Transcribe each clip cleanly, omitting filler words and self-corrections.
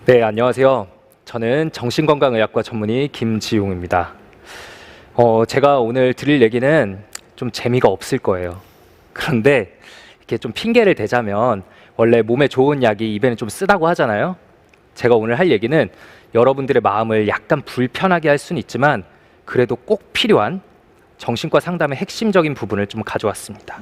네, 안녕하세요. 저는 정신건강의학과 전문의 김지용입니다. 제가 오늘 드릴 얘기는 좀 재미가 없을 거예요. 그런데 이렇게 좀 핑계를 대자면 원래 몸에 좋은 약이 입에는 좀 쓰다고 하잖아요. 제가 오늘 할 얘기는 여러분들의 마음을 약간 불편하게 할 수는 있지만 그래도 꼭 필요한 정신과 상담의 핵심적인 부분을 좀 가져왔습니다.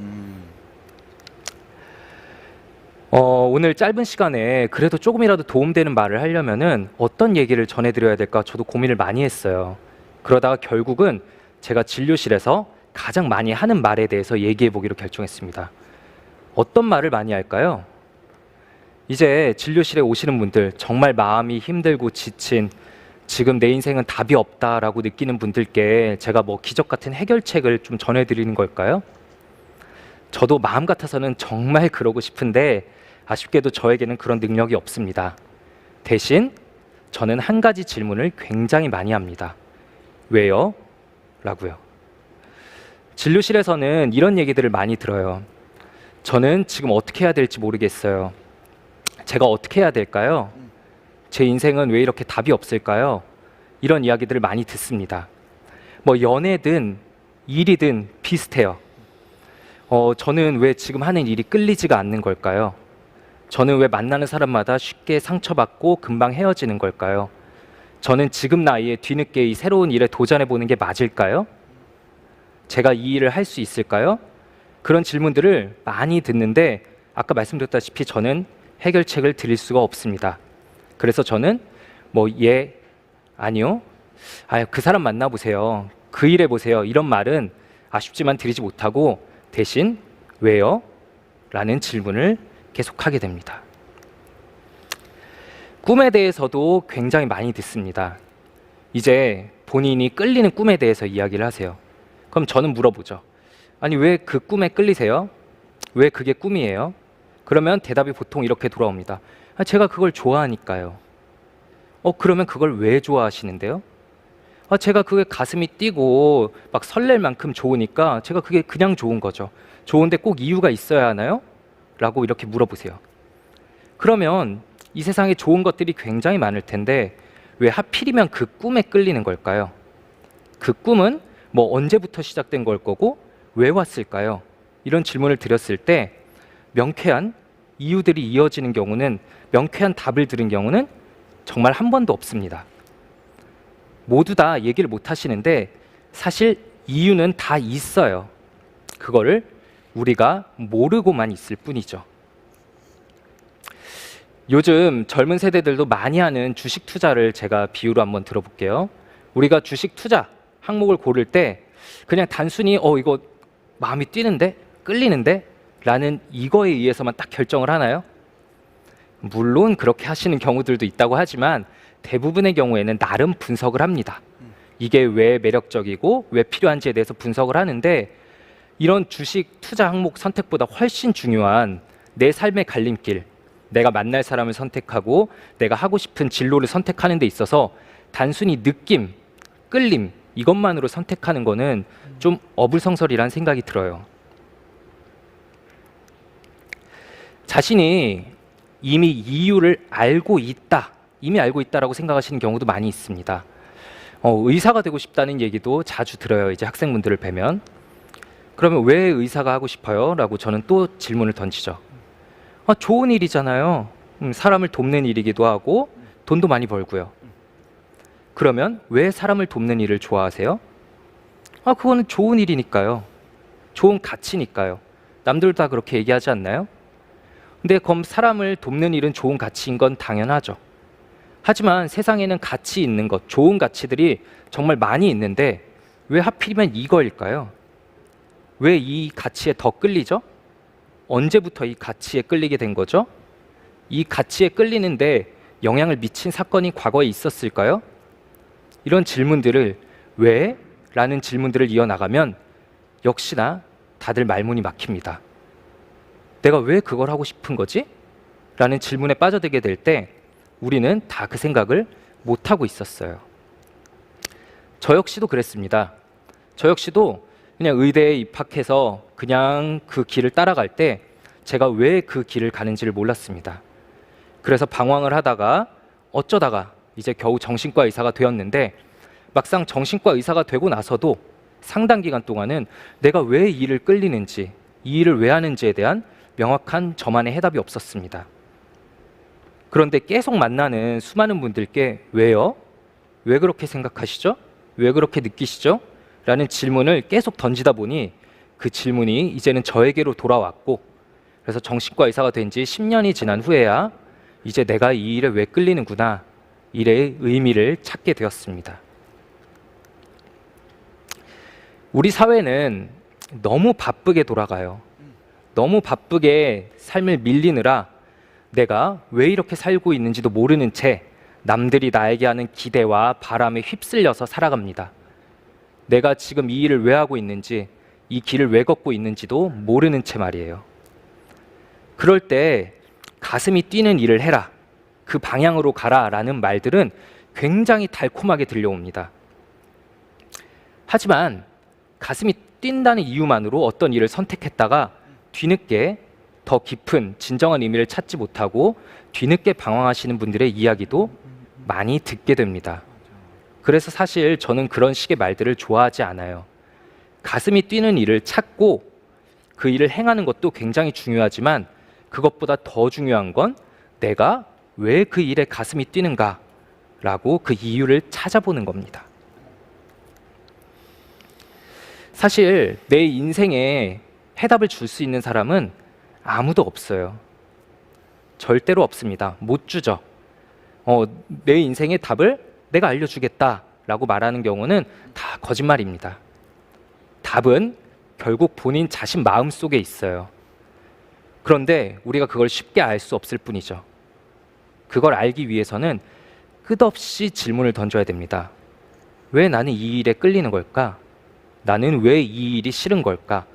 오늘 짧은 시간에 그래도 조금이라도 도움되는 말을 하려면은 어떤 얘기를 전해드려야 될까 저도 고민을 많이 했어요. 그러다가 결국은 제가 진료실에서 가장 많이 하는 말에 대해서 얘기해 보기로 결정했습니다. 어떤 말을 많이 할까요? 이제 진료실에 오시는 분들, 정말 마음이 힘들고 지친, 지금 내 인생은 답이 없다라고 느끼는 분들께 제가 뭐 기적 같은 해결책을 좀 전해드리는 걸까요? 저도 마음 같아서는 정말 그러고 싶은데 아쉽게도 저에게는 그런 능력이 없습니다. 대신 저는 한 가지 질문을 굉장히 많이 합니다. 왜요? 라고요. 진료실에서는 이런 얘기들을 많이 들어요. 저는 지금 어떻게 해야 될지 모르겠어요. 제가 어떻게 해야 될까요? 제 인생은 왜 이렇게 답이 없을까요? 이런 이야기들을 많이 듣습니다. 뭐 연애든 일이든 비슷해요. 저는 왜 지금 하는 일이 끌리지가 않는 걸까요? 저는 왜 만나는 사람마다 쉽게 상처받고 금방 헤어지는 걸까요? 저는 지금 나이에 뒤늦게 이 새로운 일에 도전해보는 게 맞을까요? 제가 이 일을 할 수 있을까요? 그런 질문들을 많이 듣는데 아까 말씀드렸다시피 저는 해결책을 드릴 수가 없습니다. 그래서 저는 아니요, 그 사람 만나보세요, 그 일 해보세요, 이런 말은 아쉽지만 드리지 못하고 대신 왜요? 라는 질문을 계속하게 됩니다. 꿈에 대해서도 굉장히 많이 듣습니다. 이제 본인이 끌리는 꿈에 대해서 이야기를 하세요. 그럼 저는 물어보죠. 아니, 왜 그 꿈에 끌리세요? 왜 그게 꿈이에요? 그러면 대답이 보통 이렇게 돌아옵니다. 제가 그걸 좋아하니까요. 그러면 그걸 왜 좋아하시는데요? 제가 그게 가슴이 뛰고 막 설렐 만큼 좋으니까 제가 그게 그냥 좋은 거죠. 좋은데 꼭 이유가 있어야 하나요? 라고 이렇게 물어보세요. 그러면 이 세상에 좋은 것들이 굉장히 많을 텐데 왜 하필이면 그 꿈에 끌리는 걸까요? 그 꿈은 뭐 언제부터 시작된 걸 거고 왜 왔을까요? 이런 질문을 드렸을 때 명쾌한 이유들이 이어지는 경우는, 명쾌한 답을 들은 경우는 정말 한 번도 없습니다. 모두 다 얘기를 못 하시는데 사실 이유는 다 있어요. 그거를 우리가 모르고만 있을 뿐이죠. 요즘 젊은 세대들도 많이 하는 주식 투자를 제가 비유로 한번 들어볼게요. 우리가 주식 투자 항목을 고를 때 그냥 단순히 이거 마음이 뛰는데? 끌리는데? 라는 이거에 의해서만 딱 결정을 하나요? 물론 그렇게 하시는 경우들도 있다고 하지만 대부분의 경우에는 나름 분석을 합니다. 이게 왜 매력적이고 왜 필요한지에 대해서 분석을 하는데 이런 주식 투자 항목 선택보다 훨씬 중요한 내 삶의 갈림길, 내가 만날 사람을 선택하고 내가 하고 싶은 진로를 선택하는 데 있어서 단순히 느낌, 끌림 이것만으로 선택하는 거는 좀 어불성설이라는 생각이 들어요. 자신이 이미 이유를 알고 있다라고 생각하시는 경우도 많이 있습니다. 의사가 되고 싶다는 얘기도 자주 들어요. 이제 학생분들을 뵈면. 그러면 왜 의사가 하고 싶어요? 라고 저는 또 질문을 던지죠. 좋은 일이잖아요. 사람을 돕는 일이기도 하고 돈도 많이 벌고요. 그러면 왜 사람을 돕는 일을 좋아하세요? 그거는 좋은 일이니까요. 좋은 가치니까요. 남들 다 그렇게 얘기하지 않나요? 근데 그럼 사람을 돕는 일은 좋은 가치인 건 당연하죠. 하지만 세상에는 가치 있는 것, 좋은 가치들이 정말 많이 있는데 왜 하필이면 이거일까요? 왜 이 가치에 더 끌리죠? 언제부터 이 가치에 끌리게 된 거죠? 이 가치에 끌리는데 영향을 미친 사건이 과거에 있었을까요? 이런 질문들을 왜? 라는 질문들을 이어나가면 역시나 다들 말문이 막힙니다. 내가 왜 그걸 하고 싶은 거지? 라는 질문에 빠져들게 될 때 우리는 다 그 생각을 못하고 있었어요. 저 역시도 그랬습니다. 저 역시도 그냥 의대에 입학해서 그냥 그 길을 따라갈 때 제가 왜 그 길을 가는지를 몰랐습니다. 그래서 방황을 하다가 어쩌다가 이제 겨우 정신과 의사가 되었는데 막상 정신과 의사가 되고 나서도 상당 기간 동안은 내가 왜 이 일을 끌리는지, 이 일을 왜 하는지에 대한 명확한 저만의 해답이 없었습니다. 그런데 계속 만나는 수많은 분들께 왜요? 왜 그렇게 생각하시죠? 왜 그렇게 느끼시죠? 라는 질문을 계속 던지다 보니 그 질문이 이제는 저에게로 돌아왔고, 그래서 정신과 의사가 된 지 10년이 지난 후에야 이제 내가 이 일에 왜 끌리는구나, 일의 의미를 찾게 되었습니다. 우리 사회는 너무 바쁘게 돌아가요. 너무 바쁘게 삶을 밀리느라 내가 왜 이렇게 살고 있는지도 모르는 채 남들이 나에게 하는 기대와 바람에 휩쓸려서 살아갑니다. 내가 지금 이 일을 왜 하고 있는지, 이 길을 왜 걷고 있는지도 모르는 채 말이에요. 그럴 때 가슴이 뛰는 일을 해라, 그 방향으로 가라 라는 말들은 굉장히 달콤하게 들려옵니다. 하지만 가슴이 뛴다는 이유만으로 어떤 일을 선택했다가 뒤늦게 더 깊은 진정한 의미를 찾지 못하고 뒤늦게 방황하시는 분들의 이야기도 많이 듣게 됩니다. 그래서 사실 저는 그런 식의 말들을 좋아하지 않아요. 가슴이 뛰는 일을 찾고 그 일을 행하는 것도 굉장히 중요하지만 그것보다 더 중요한 건 내가 왜 그 일에 가슴이 뛰는가 라고 그 이유를 찾아보는 겁니다. 사실 내 인생에 해답을 줄 수 있는 사람은 아무도 없어요. 절대로 없습니다. 못 주죠. 내 인생의 답을 내가 알려주겠다라고 말하는 경우는 다 거짓말입니다. 답은 결국 본인 자신 마음속에 있어요. 그런데 우리가 그걸 쉽게 알 수 없을 뿐이죠. 그걸 알기 위해서는 끝없이 질문을 던져야 됩니다. 왜 나는 이 일에 끌리는 걸까? 나는 왜 이 일이 싫은 걸까?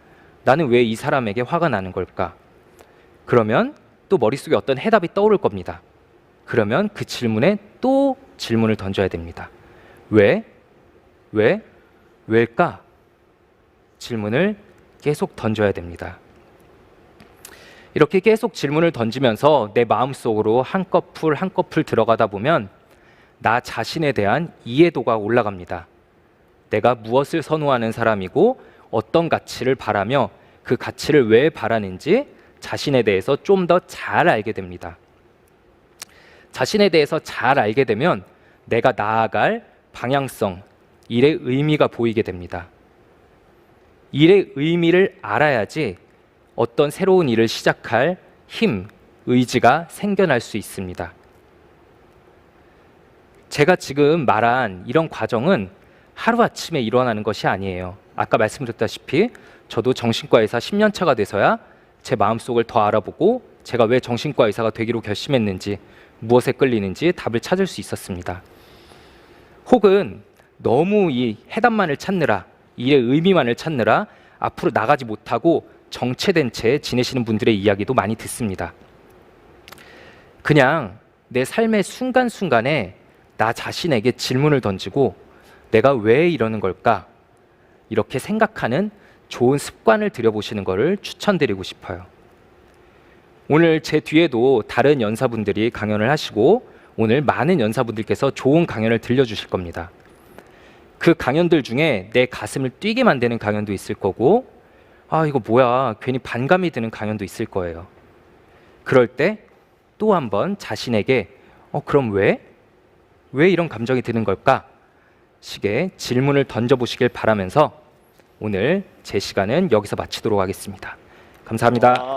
나는 왜 이 사람에게 화가 나는 걸까? 그러면 또 머릿속에 어떤 해답이 떠오를 겁니다. 그러면 그 질문에 또 질문을 던져야 됩니다. 왜? 왜일까? 질문을 계속 던져야 됩니다. 이렇게 계속 질문을 던지면서 내 마음속으로 한꺼풀 한꺼풀 들어가다 보면 나 자신에 대한 이해도가 올라갑니다. 내가 무엇을 선호하는 사람이고 어떤 가치를 바라며 그 가치를 왜 바라는지 자신에 대해서 좀 더 잘 알게 됩니다. 자신에 대해서 잘 알게 되면 내가 나아갈 방향성, 일의 의미가 보이게 됩니다. 일의 의미를 알아야지 어떤 새로운 일을 시작할 힘, 의지가 생겨날 수 있습니다. 제가 지금 말한 이런 과정은 하루아침에 일어나는 것이 아니에요. 아까 말씀드렸다시피 저도 정신과 의사 10년 차가 돼서야 제 마음속을 더 알아보고 제가 왜 정신과 의사가 되기로 결심했는지, 무엇에 끌리는지 답을 찾을 수 있었습니다. 혹은 너무 이 해답만을 찾느라, 일의 의미만을 찾느라 앞으로 나가지 못하고 정체된 채 지내시는 분들의 이야기도 많이 듣습니다. 그냥 내 삶의 순간순간에 나 자신에게 질문을 던지고 내가 왜 이러는 걸까? 이렇게 생각하는 좋은 습관을 들여보시는 것을 추천드리고 싶어요. 오늘 제 뒤에도 다른 연사분들이 강연을 하시고 오늘 많은 연사분들께서 좋은 강연을 들려주실 겁니다. 그 강연들 중에 내 가슴을 뛰게 만드는 강연도 있을 거고, 아 이거 뭐야, 괜히 반감이 드는 강연도 있을 거예요. 그럴 때 또 한번 자신에게 그럼 왜 이런 감정이 드는 걸까? 식의 질문을 던져보시길 바라면서 오늘 제 시간은 여기서 마치도록 하겠습니다. 감사합니다.